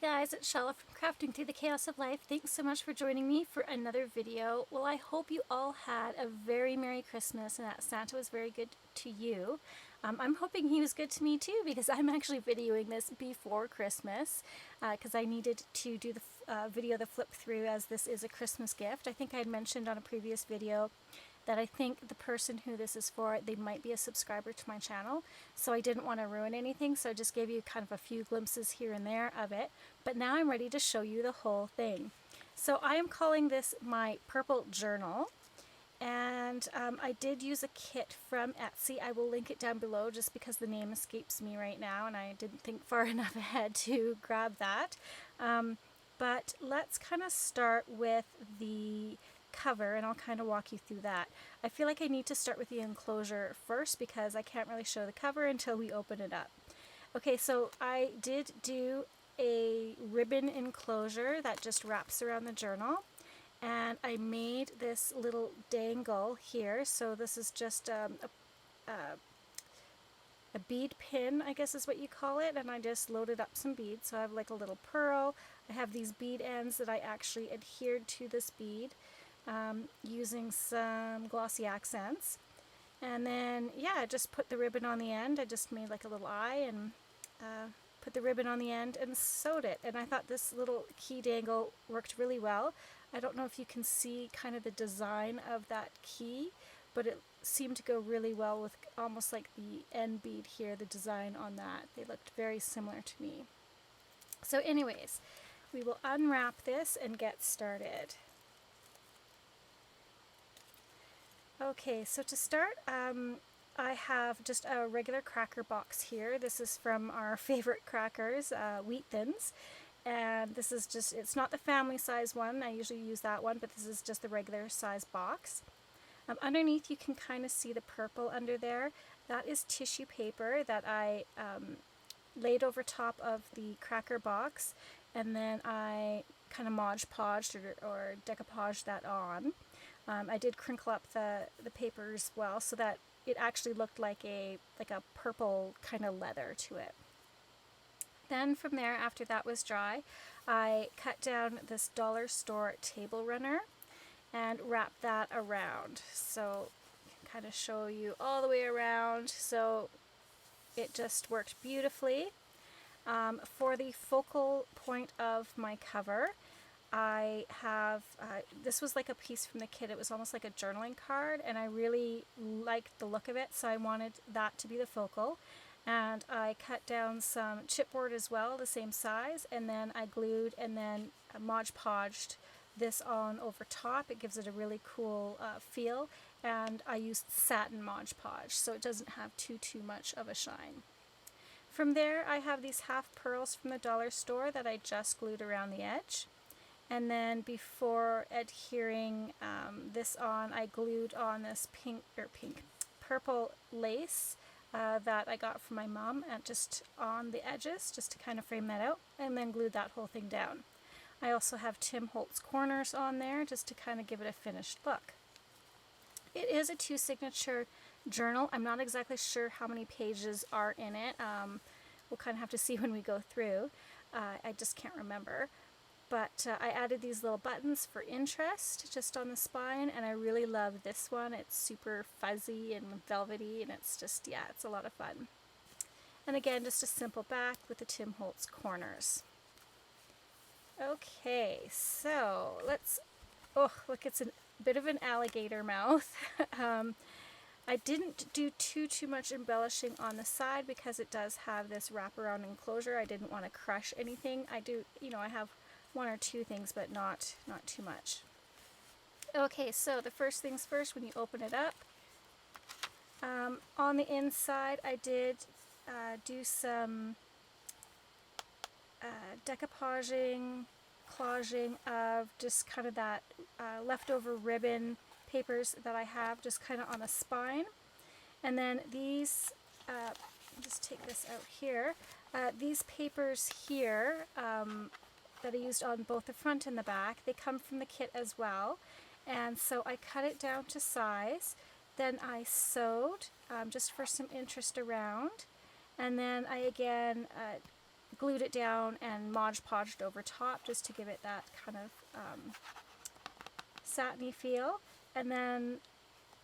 guys, it's Chala from Crafting Through the Chaos of Life. Thanks so much for joining me for another video. Well, I hope you all had a very Merry Christmas and that Santa was very good to you. I'm hoping he was good to me too, because I'm actually videoing this before Christmas because I needed to do the video the flip through, as this is a Christmas gift. I think I had mentioned on a previous video that I think the person who this is for, they might be a subscriber to my channel, so I didn't want to ruin anything, so I just gave you kind of a few glimpses here and there of it. But now I'm ready to show you the whole thing. So I am calling this my purple journal, and I did use a kit from Etsy. I will link it down below just because the name escapes me right now and I didn't think far enough ahead to grab that. But let's kind of start with the cover and I'll kind of walk you through that. I feel like I need to start with the enclosure first because I can't really show the cover until we open it up. Okay, so I did do a ribbon enclosure that just wraps around the journal, and I made this little dangle here. So this is just a bead pin, I guess is what you call it, and I just loaded up some beads. So I have like a little pearl. I have these bead ends that I actually adhered to this bead using some glossy accents. And then, yeah, I just put the ribbon on the end. I just made like a little eye and put the ribbon on the end and sewed it. And I thought this little key dangle worked really well. I don't know if you can see kind of the design of that key, but it seemed to go really well with almost like the end bead here, the design on that. They looked very similar to me. So anyways, we will unwrap this and get started. Okay, so to start, I have just a regular cracker box here. This is from our favorite crackers, Wheat Thins. And this is just, it's not the family size one. I usually use that one, but this is just the regular size box. Underneath you can kind of see the purple under there. That is tissue paper that I laid over top of the cracker box, and then I kind of Mod Podged or decoupaged that on. I did crinkle up the paper as well so that it actually looked like a purple kind of leather to it. Then from there, after that was dry, I cut down this dollar store table runner and wrapped that around. So I can kind of show you all the way around. So it just worked beautifully. For the focal point of my cover, I have, this was like a piece from the kit. It was almost like a journaling card, and I really liked the look of it, so I wanted that to be the focal. And I cut down some chipboard as well, the same size, and then I glued and then Mod Podged this on over top. It gives it a really cool feel, and I used satin Mod Podge, so it doesn't have too much of a shine. From there, I have these half pearls from the dollar store that I just glued around the edge. And then before adhering this on, I glued on this purple lace that I got from my mom, and just on the edges, just to kind of frame that out, and then glued that whole thing down. I also have Tim Holtz corners on there just to kind of give it a finished look. It is a 2-signature journal. I'm not exactly sure how many pages are in it. We'll kind of have to see when we go through. I just can't remember. But I added these little buttons for interest just on the spine, and I really love this one. It's super fuzzy and velvety, and it's just, yeah, it's a lot of fun. And again, just a simple back with the Tim Holtz corners. Okay, so let's, oh, look, it's a bit of an alligator mouth. I didn't do too much embellishing on the side because it does have this wraparound enclosure. I didn't want to crush anything. I do, you know, I have one or two things, but not too much. Okay, so the first things first, when you open it up, on the inside I did do some decoupaging, collaging of just kind of that leftover ribbon papers that I have just kind of on the spine. And then these, just take this out here, these papers here that I used on both the front and the back, they come from the kit as well. And so I cut it down to size, then I sewed just for some interest around, and then I again glued it down and Mod Podged over top just to give it that kind of satiny feel. And then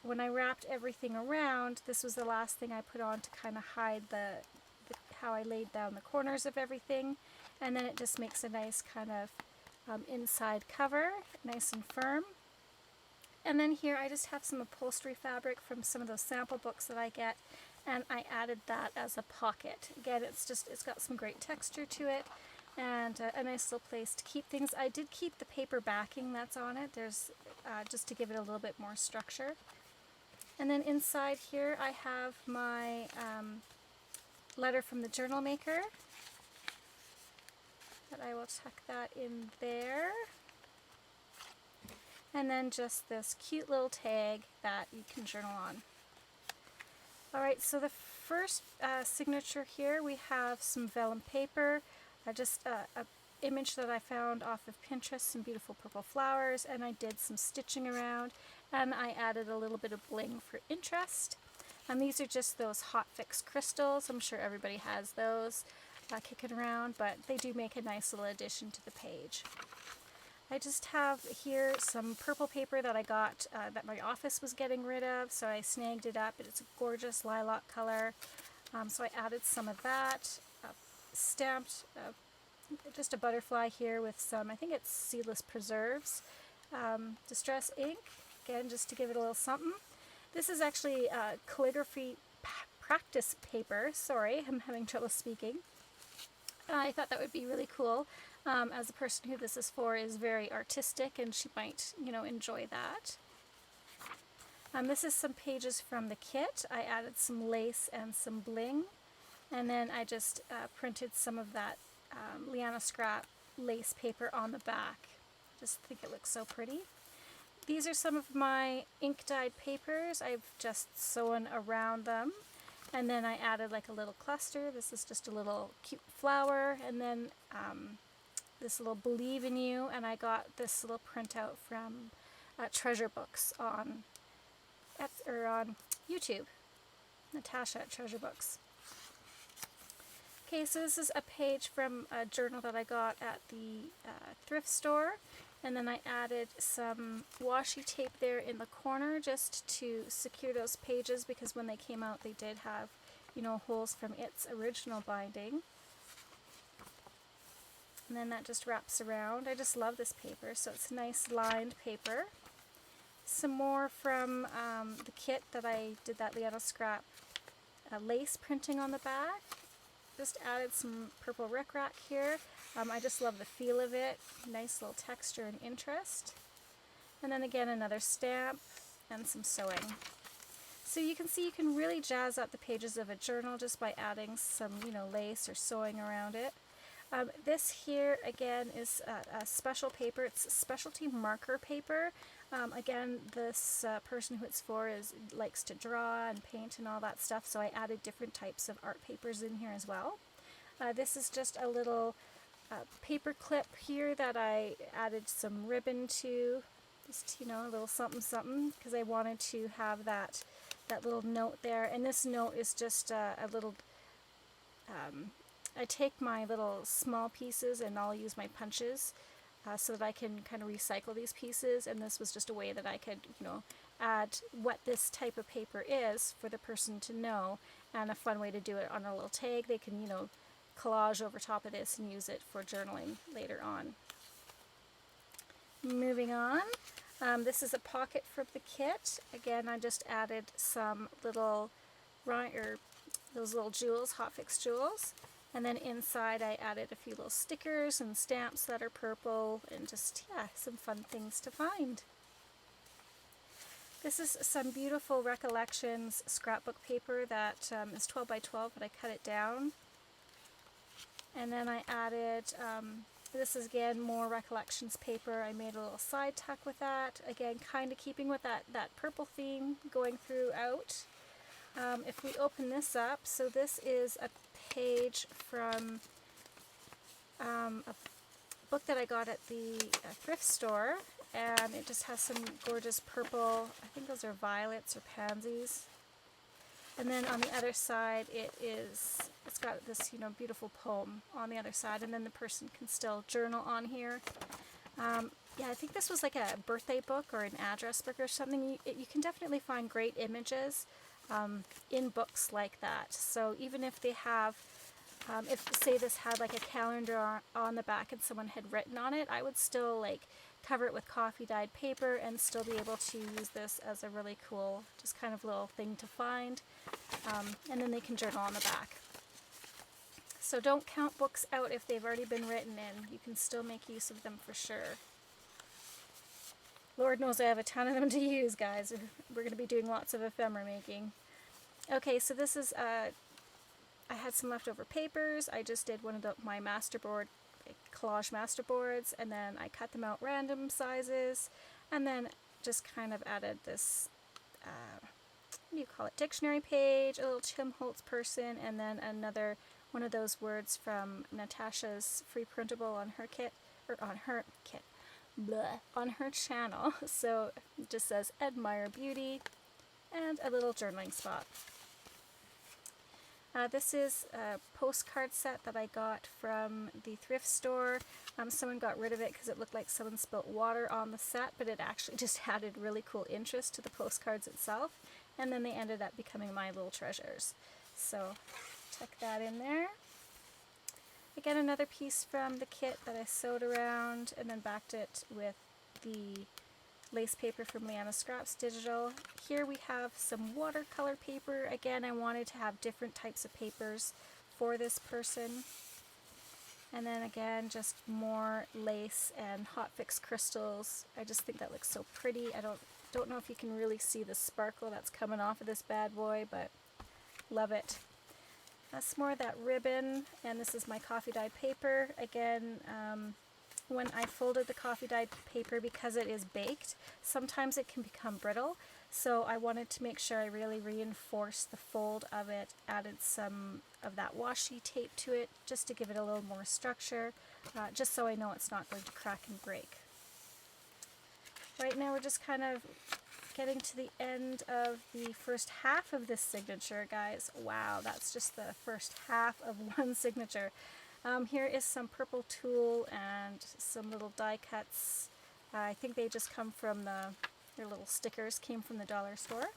when I wrapped everything around, this was the last thing I put on to kind of hide how I laid down the corners of everything. And then it just makes a nice kind of inside cover, nice and firm. And then here I just have some upholstery fabric from some of those sample books that I get, and I added that as a pocket. Again, it's got some great texture to it, and a nice little place to keep things. I did keep the paper backing that's on it. There's just to give it a little bit more structure. And then inside here I have my letter from the journal maker. But I will tuck that in there. And then just this cute little tag that you can journal on. Alright, so the first signature here, we have some vellum paper, just a image that I found off of Pinterest, some beautiful purple flowers, and I did some stitching around, and I added a little bit of bling for interest. And these are just those hot fix crystals. I'm sure everybody has those kicking around, but they do make a nice little addition to the page. I just have here some purple paper that I got that my office was getting rid of, so I snagged it up. It's a gorgeous lilac color, so I added some of that. Stamped just a butterfly here with some, I think it's seedless preserves, distress ink, again just to give it a little something. This is actually calligraphy practice paper. Sorry, I'm having trouble speaking. I thought that would be really cool. As a person who this is for is very artistic, and she might, enjoy that. This is some pages from the kit. I added some lace and some bling, and then I just printed some of that Liana scrap lace paper on the back. Just think it looks so pretty. These are some of my ink dyed papers. I've just sewn around them. And then I added like a little cluster. This is just a little cute flower. And then this little Believe in You. And I got this little printout from Treasure Books on YouTube. Natasha at Treasure Books. Okay, so this is a page from a journal that I got at the thrift store. And then I added some washi tape there in the corner just to secure those pages, because when they came out they did have, holes from its original binding. And then that just wraps around. I just love this paper, so it's nice lined paper. Some more from the kit that I did that Liana scrap lace printing on the back. Just added some purple rickrack here. I just love the feel of it. Nice little texture and interest. And then again another stamp and some sewing. So you can see you can really jazz up the pages of a journal just by adding some, lace or sewing around it. This here again is a special paper. It's specialty marker paper. Again, this person who it's for likes to draw and paint and all that stuff, so I added different types of art papers in here as well. This is just a little paper clip here that I added some ribbon to, just a little something something, because I wanted to have that little note there. And this note is just a little I take my little small pieces and I'll use my punches so that I can kind of recycle these pieces, and this was just a way that I could add what this type of paper is for the person to know, and a fun way to do it on a little tag. They can collage over top of this and use it for journaling later on. Moving on, this is a pocket from the kit. Again, I just added some little those little jewels, hot fix jewels, and then inside I added a few little stickers and stamps that are purple, and just some fun things to find. This is some beautiful Recollections scrapbook paper that is 12 by 12, but I cut it down. And then I added, this is again more Recollections paper. I made a little side tuck with that. Again, kind of keeping with that purple theme going throughout. If we open this up, so this is a page from a book that I got at the thrift store, and it just has some gorgeous purple, I think those are violets or pansies. And then on the other side, it's got this, beautiful poem on the other side, and then the person can still journal on here. Yeah, I think this was like a birthday book or an address book or something. You can definitely find great images in books like that. So even if they have, if say this had like a calendar on the back and someone had written on it, I would still like cover it with coffee dyed paper and still be able to use this as a really cool, just kind of little thing to find. And then they can journal on the back. So don't count books out if they've already been written in. You can still make use of them for sure. Lord knows I have a ton of them to use, guys. We're going to be doing lots of ephemera making. Okay, so this is, I had some leftover papers. I just did one of my masterboard, collage masterboards, and then I cut them out random sizes, and then just kind of added this, what do you call it, dictionary page, a little Tim Holtz person, and then another one of those words from Natasha's free printable on her kit, or on her kit, blah, on her channel. So it just says admire beauty, and a little journaling spot. This is a postcard set that I got from the thrift store. Someone got rid of it because it looked like someone spilt water on the set, but it actually just added really cool interest to the postcards itself. And then they ended up becoming my little treasures. So tuck that in there. Again, another piece from the kit that I sewed around and then backed it with the lace paper from Leanna Scraps Digital. Here we have some watercolor paper. Again, I wanted to have different types of papers for this person. And then again, just more lace and hot fix crystals. I just think that looks so pretty. I don't know if you can really see the sparkle that's coming off of this bad boy, but love it. That's more of that ribbon, and this is my coffee dyed paper. Again, when I folded the coffee dyed paper, because it is baked, sometimes it can become brittle. So I wanted to make sure I really reinforced the fold of it, added some of that washi tape to it, just to give it a little more structure, just so I know it's not going to crack and break. Right now we're just kind of getting to the end of the first half of this signature, guys. Wow, that's just the first half of one signature. Here is some purple tulle and some little die cuts. I think they just come from their little stickers came from the dollar store.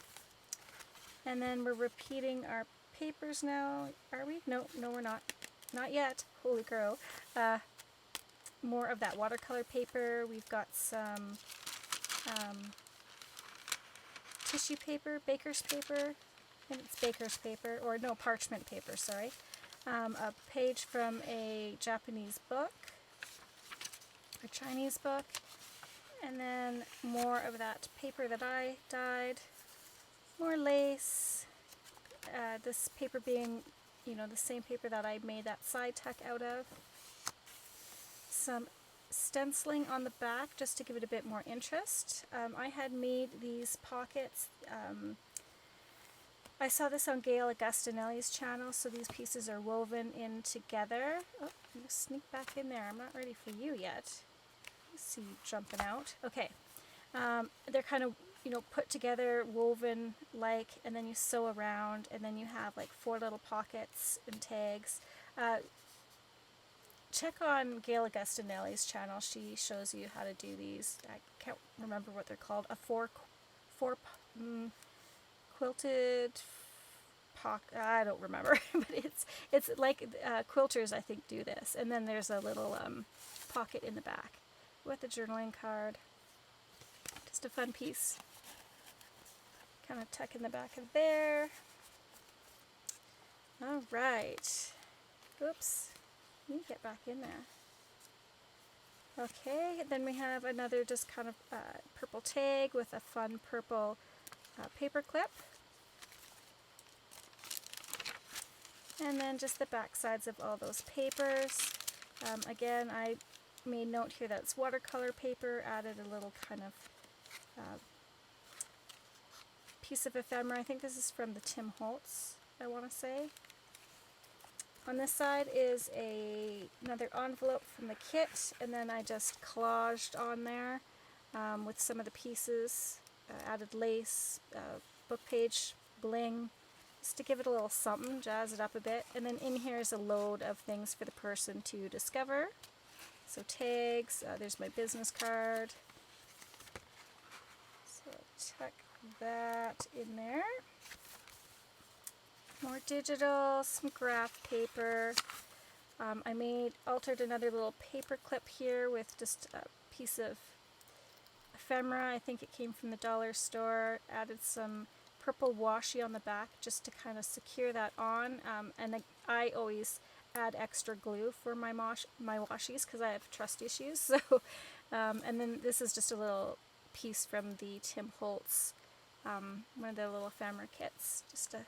And then we're repeating our papers now. Are we? No, we're not. Not yet. Holy crow. More of that watercolor paper. We've got some tissue paper, baker's paper. I think it's baker's paper, or no, parchment paper, sorry. A page from a Japanese book, or Chinese book, and then more of that paper that I dyed, more lace, this paper being, the same paper that I made that side tuck out of, some stenciling on the back just to give it a bit more interest. I had made these pockets. I saw this on Gail Augustinelli's channel, so these pieces are woven in together. Oh, I'm gonna sneak back in there. I'm not ready for you yet. I see you jumping out. Okay. They're kind of, put together, woven like, and then you sew around, and then you have like 4 little pockets and tags. Check on Gail Augustinelli's channel. She shows you how to do these. I can't remember what they're called. A four quilted pocket. I don't remember, but it's like quilters, I think, do this. And then there's a little pocket in the back with a journaling card. Just a fun piece. Kind of tuck in the back of there. All right. Oops. You get back in there. Okay, then we have another just kind of purple tag with a fun purple paper clip. And then just the back sides of all those papers. Again, I made note here that it's watercolor paper, added a little kind of piece of ephemera. I think this is from the Tim Holtz, I want to say. On this side is another envelope from the kit, and then I just collaged on there with some of the pieces, added lace, book page bling, just to give it a little something, jazz it up a bit. And then in here is a load of things for the person to discover. So tags, there's my business card. So tuck that in there. More digital, some graph paper. I altered another little paper clip here with just a piece of ephemera. I think it came from the dollar store. Added some purple washi on the back just to kind of secure that on. And I always add extra glue for my washies because I have trust issues. So, and then this is just a little piece from the Tim Holtz, one of the little ephemera kits. Just a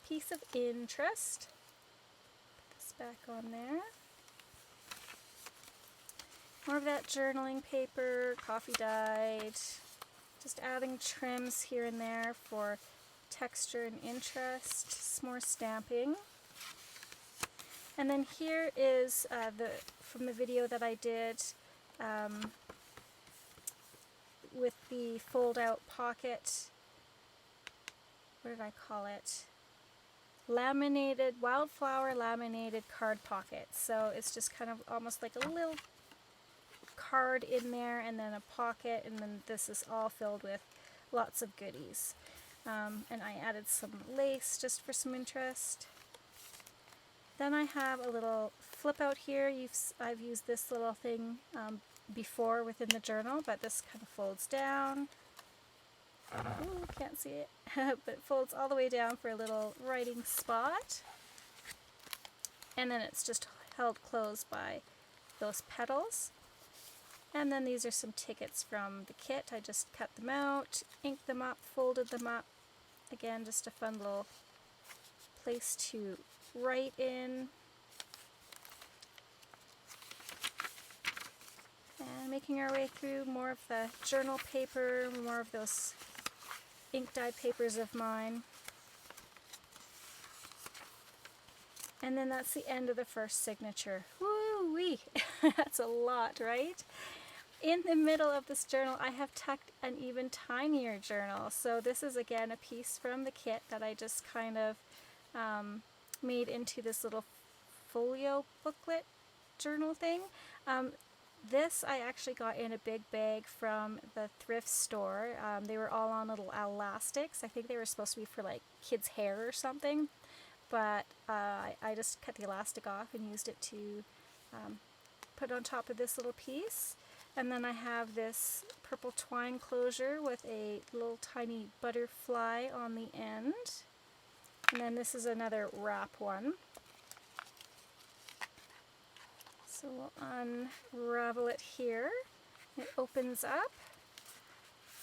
piece of interest. Put this back on there. More of that journaling paper, coffee dyed. Just adding trims here and there for texture and interest. Some more stamping. And then here is from the video that I did with the fold-out pocket. What did I call it? Laminated, wildflower laminated card pocket. So it's just kind of almost like a little card in there and then a pocket, and then this is all filled with lots of goodies. And I added some lace just for some interest. Then I have a little flip out here. I've used this little thing before within the journal, but this kind of folds down. Ooh, can't see it. But it folds all the way down for a little writing spot. And then it's just held closed by those petals. And then these are some tickets from the kit. I just cut them out, inked them up, folded them up. Again, just a fun little place to write in. And making our way through more of the journal paper, more of those ink dyed papers of mine. And then that's the end of the first signature. Woo-wee! That's a lot, right? In the middle of this journal, I have tucked an even tinier journal. So this is again a piece from the kit that I just kind of made into this little folio booklet journal thing. This I actually got in a big bag from the thrift store. They were all on little elastics. I think they were supposed to be for like kids' hair or something, but I just cut the elastic off and used it to put on top of this little piece. And then I have this purple twine closure with a little tiny butterfly on the end. And then this is another wrap one. So we'll unravel it here. It opens up.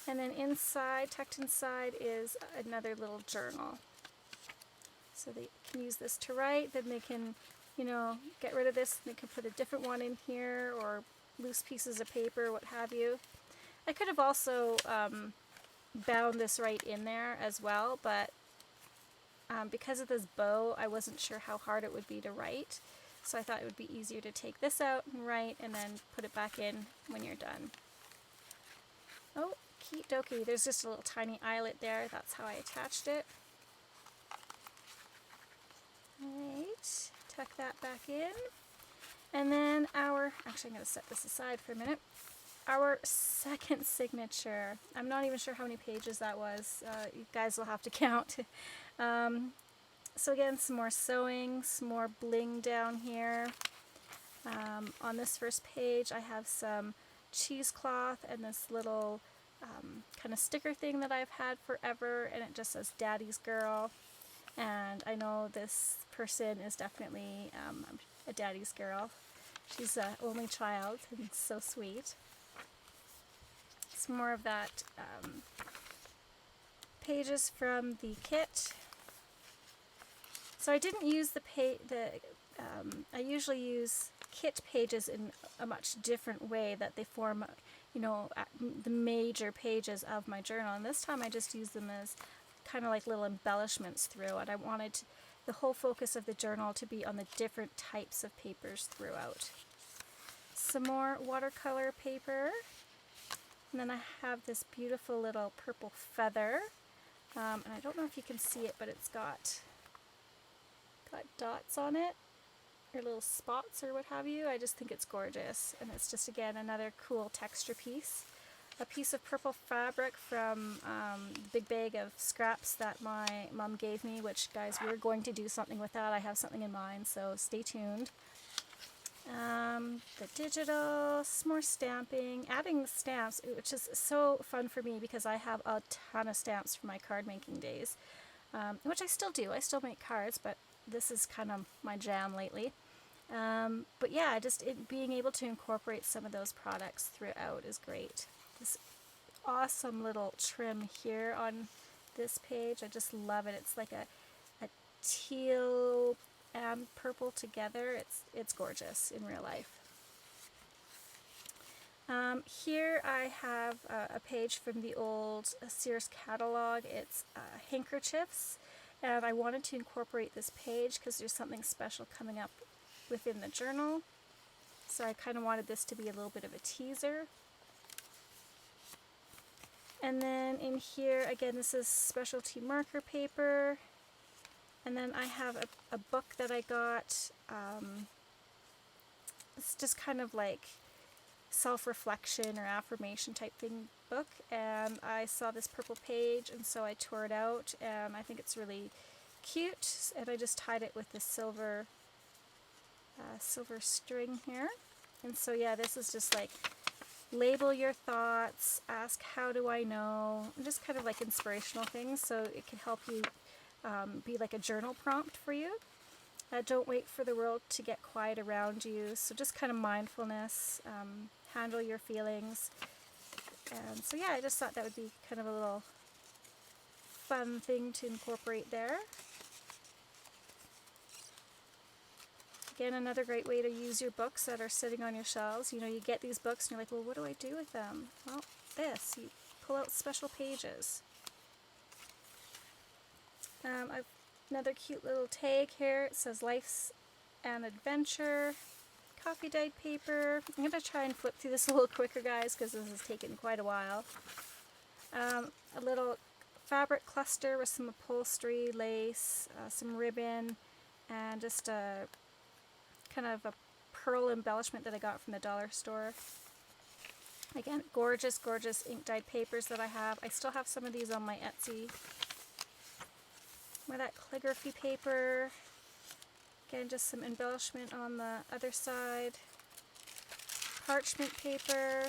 And then inside, tucked inside, is another little journal. So they can use this to write, then they can, get rid of this, and they can put a different one in here, or loose pieces of paper, what have you. I could have also bound this right in there as well, but because of this bow, I wasn't sure how hard it would be to write. So I thought it would be easier to take this out and write, and then put it back in when you're done. Oh, okie dokie. There's just a little tiny eyelet there. That's how I attached it. Alright, tuck that back in. And then actually I'm going to set this aside for a minute. Our second signature. I'm not even sure how many pages that was. You guys will have to count. So again, some more sewing, some more bling down here. On this first page I have some cheesecloth and this little kind of sticker thing that I've had forever, and it just says Daddy's Girl. And I know this person is definitely a daddy's girl. She's an only child, and so sweet. Some more of that pages from the kit. So I didn't use I usually use kit pages in a much different way, that they form, the major pages of my journal. And this time I just used them as kind of like little embellishments throughout. I wanted the whole focus of the journal to be on the different types of papers throughout. Some more watercolor paper. And then I have this beautiful little purple feather. And I don't know if you can see it, but it's got dots on it, or little spots or what have you. I just think it's gorgeous, and it's just, again, another cool texture piece. A piece of purple fabric from the big bag of scraps that my mom gave me, which, guys, we're going to do something with that. I have something in mind, so stay tuned. The digital, some more stamping, adding stamps, which is so fun for me because I have a ton of stamps from my card making days, which I still do. I still make cards, but this is kind of my jam lately. But yeah, just being able to incorporate some of those products throughout is great. This awesome little trim here on this page, I just love it. It's like a teal and purple together. It's gorgeous in real life. Here I have a page from the old Sears catalog. It's handkerchiefs, and I wanted to incorporate this page because there's something special coming up within the journal. So I kind of wanted this to be a little bit of a teaser. And then in here, again, this is specialty marker paper. And then I have a book that I got. It's just kind of like self-reflection or affirmation type thing book. And I saw this purple page, and so I tore it out. And I think it's really cute. And I just tied it with this silver string here. And so yeah, this is just like label your thoughts, ask how do I know, and just kind of like inspirational things, so it can help you be like a journal prompt for you. Don't wait for the world to get quiet around you, so just kind of mindfulness, handle your feelings. And so yeah, I just thought that would be kind of a little fun thing to incorporate there. Again, another great way to use your books that are sitting on your shelves. You know, you get these books and you're like, well, what do I do with them? Well, this. You pull out special pages. I've another cute little tag here. It says Life's an Adventure. Coffee dyed paper. I'm going to try and flip through this a little quicker, guys, because this has taken quite a while. A little fabric cluster with some upholstery, lace, some ribbon, and just a kind of a pearl embellishment that I got from the dollar store. Again, gorgeous, gorgeous ink dyed papers that I have. I still have some of these on my Etsy. More that calligraphy paper. Again, just some embellishment on the other side. Parchment paper.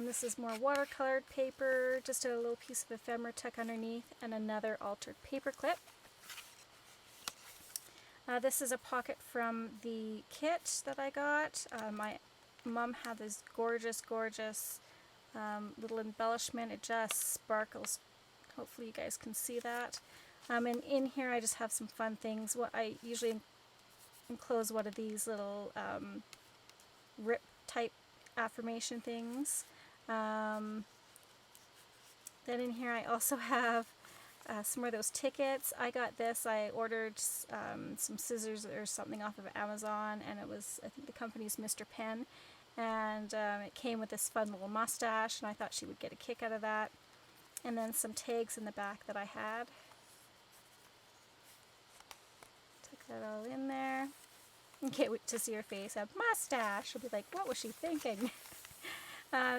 This is more watercolored paper. Just a little piece of ephemera tuck underneath, and another altered paper clip. This is a pocket from the kit that I got. My mom had this gorgeous, gorgeous little embellishment. It just sparkles. Hopefully you guys can see that. And in here I just have some fun things. What I usually enclose one of these little rip type affirmation things. Then in here I also have some more of those tickets. I got this. I ordered some scissors or something off of Amazon, and it was, I think the company's Mr. Pen, and it came with this fun little mustache, and I thought she would get a kick out of that. And then some tags in the back that I had. Tuck that all in there. You can't wait to see her face. A mustache! She'll be like, what was she thinking?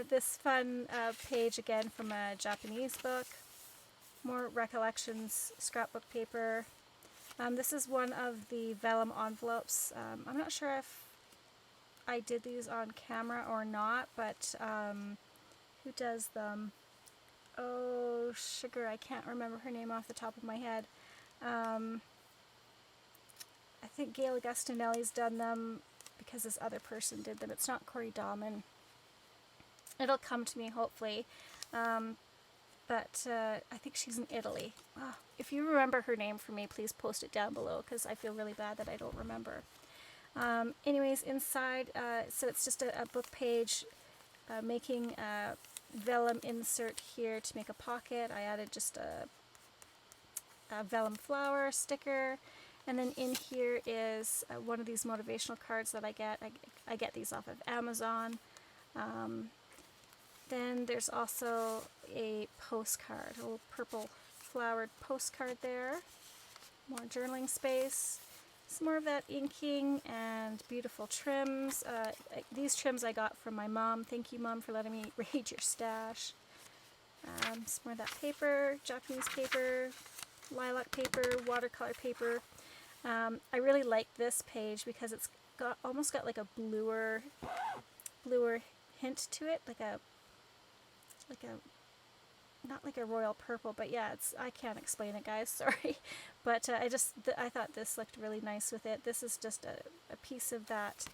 This fun page again from a Japanese book. More recollections, scrapbook paper. This is one of the vellum envelopes. I'm not sure if I did these on camera or not, but who does them? Oh, sugar, I can't remember her name off the top of my head. I think Gail Agustinelli's done them because this other person did them. It's not Corey Dahman. It'll come to me, hopefully. But I think she's in Italy. Oh, if you remember her name for me, please post it down below, because I feel really bad that I don't remember. Anyways, inside, so it's just a book page, making a vellum insert here to make a pocket. I added just a vellum flower sticker, and then in here is one of these motivational cards that I get. I get these off of Amazon. Then there's also a postcard, a little purple flowered postcard there. More journaling space. Some more of that inking and beautiful trims. These trims I got from my mom. Thank you, Mom, for letting me raid your stash. Some more of that paper, Japanese paper, lilac paper, watercolor paper. I really like this page because it's got almost got like a bluer hint to it, like a not like a royal purple, but yeah, I can't explain it, guys, sorry. But I thought this looked really nice with it. This is just a piece of that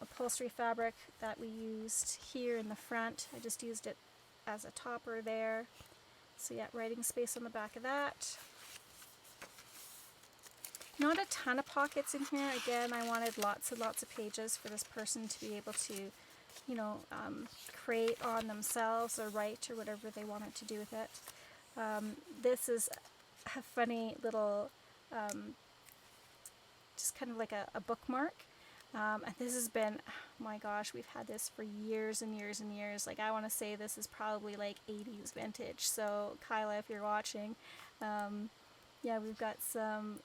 upholstery fabric that we used here in the front. I just used it as a topper there. So yeah, writing space on the back of that. Not a ton of pockets in here. Again, I wanted lots and lots of pages for this person to be able to, you know, create on themselves or write or whatever they wanted to do with it. This is a funny little, just kind of like a bookmark. And this has been, oh my gosh, we've had this for years and years and years. Like, I want to say this is probably like 80s vintage. So Kyla, if you're watching, yeah, we've got some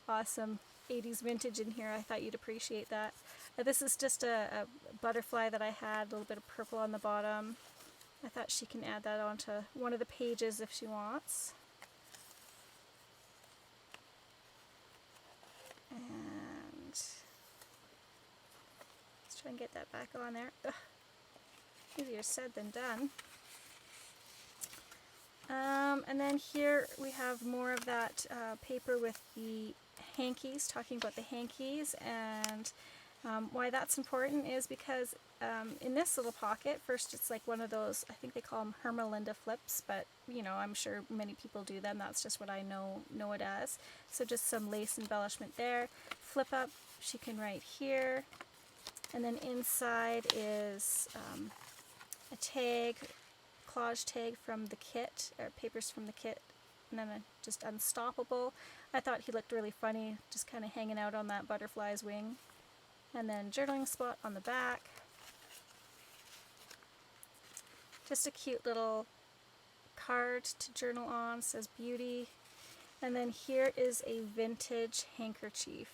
awesome 80s vintage in here. I thought you'd appreciate that. This is just a butterfly that I had, a little bit of purple on the bottom. I thought she can add that onto one of the pages if she wants. And let's try and get that back on there. Ugh. Easier said than done. And then here we have more of that paper with the hankies, talking about the hankies, and why that's important is because in this little pocket, first it's like one of those, I think they call them Hermelinda flips, but you know, I'm sure many people do them. That's just what I know it as. So just some lace embellishment there. Flip up, she can write here, and then inside is a tag, collage tag from the kit, or papers from the kit, and then just Unstoppable. I thought he looked really funny, just kind of hanging out on that butterfly's wing. And then journaling spot on the back. Just a cute little card to journal on, says beauty. And then here is a vintage handkerchief.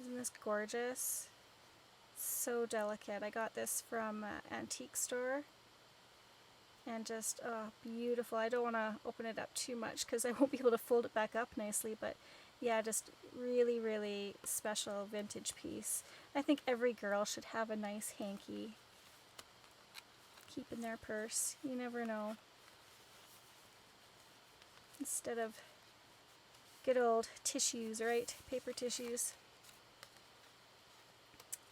Isn't this gorgeous? So delicate. I got this from an antique store. And just, oh, beautiful. I don't want to open it up too much because I won't be able to fold it back up nicely, but yeah, just really, really special vintage piece. I think every girl should have a nice hanky. Keep in their purse. You never know. Instead of good old tissues, right? Paper tissues.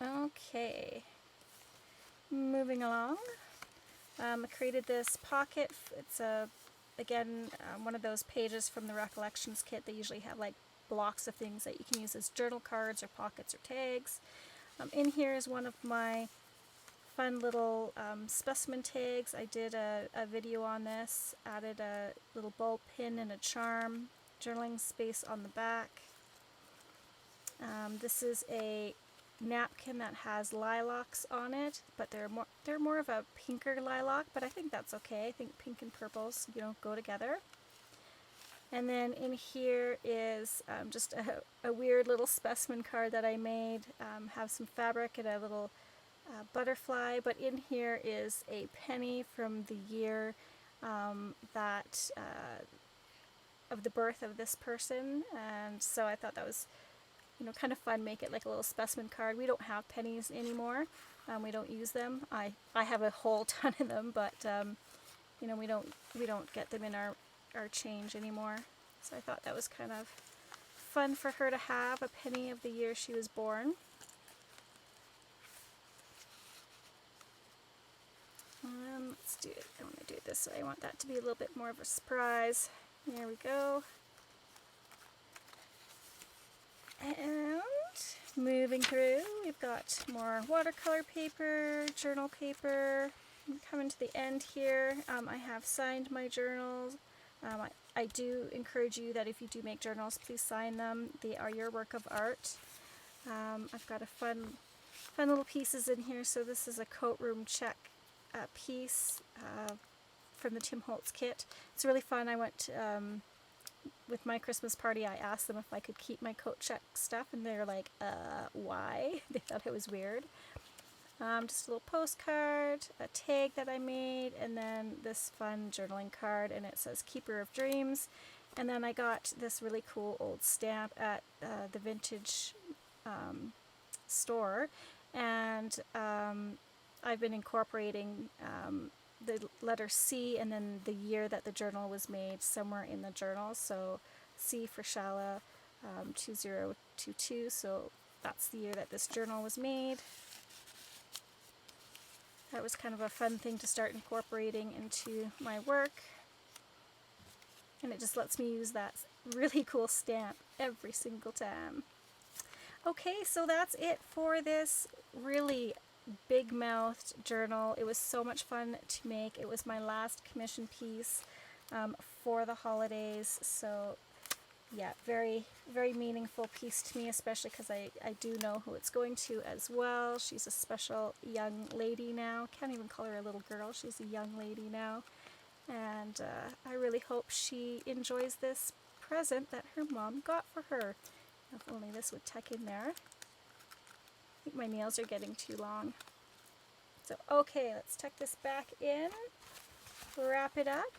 Okay. Moving along. I created this pocket. It's again one of those pages from the Recollections kit. They usually have like blocks of things that you can use as journal cards or pockets or tags. In here is one of my fun little specimen tags. I did a video on this, added a little ball pin and a charm, journaling space on the back. This is a napkin that has lilacs on it, but they're more of a pinker lilac, but I think that's okay. I think pink and purples, you know, go together. And then in here is just a weird little specimen card that I made. Have some fabric and a little butterfly, but in here is a penny from the year that of the birth of this person, and so I thought that was, you know, kind of fun. Make it like a little specimen card. We don't have pennies anymore. We don't use them. I have a whole ton of them, but you know, we don't get them in our change anymore. So I thought that was kind of fun for her to have, a penny of the year she was born. Let's do it. I want to do it this way. I want that to be a little bit more of a surprise. There we go. And moving through, we've got more watercolor paper, journal paper. I'm coming to the end here. I have signed my journals. I do encourage you that if you do make journals, please sign them. They are your work of art. I've got a fun little pieces in here. So this is a coat room check piece from the Tim Holtz kit. It's really fun. I went with my Christmas party. I asked them if I could keep my coat check stuff, and they're like, why? They thought it was weird. Just a little postcard, a tag that I made, and then this fun journaling card, and it says Keeper of Dreams. And then I got this really cool old stamp at the vintage store, and I've been incorporating the letter C and then the year that the journal was made somewhere in the journal. So C for Chala 2022, so that's the year that this journal was made. That was kind of a fun thing to start incorporating into my work. And it just lets me use that really cool stamp every single time. Okay, so that's it for this really big-mouthed journal. It was so much fun to make. It was my last commission piece for the holidays. So yeah, very, very meaningful piece to me, especially because I do know who it's going to as well. She's a special young lady now. Can't even call her a little girl. She's a young lady now. And I really hope she enjoys this present that her mom got for her. If only this would tuck in there. I think my nails are getting too long. So, okay, let's tuck this back in. Wrap it up.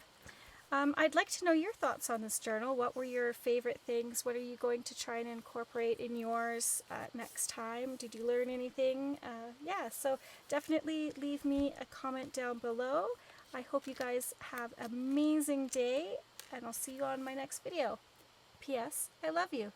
I'd like to know your thoughts on this journal. What were your favorite things? What are you going to try and incorporate in yours next time? Did you learn anything? Yeah, so definitely leave me a comment down below. I hope you guys have an amazing day, and I'll see you on my next video. P.S. I love you.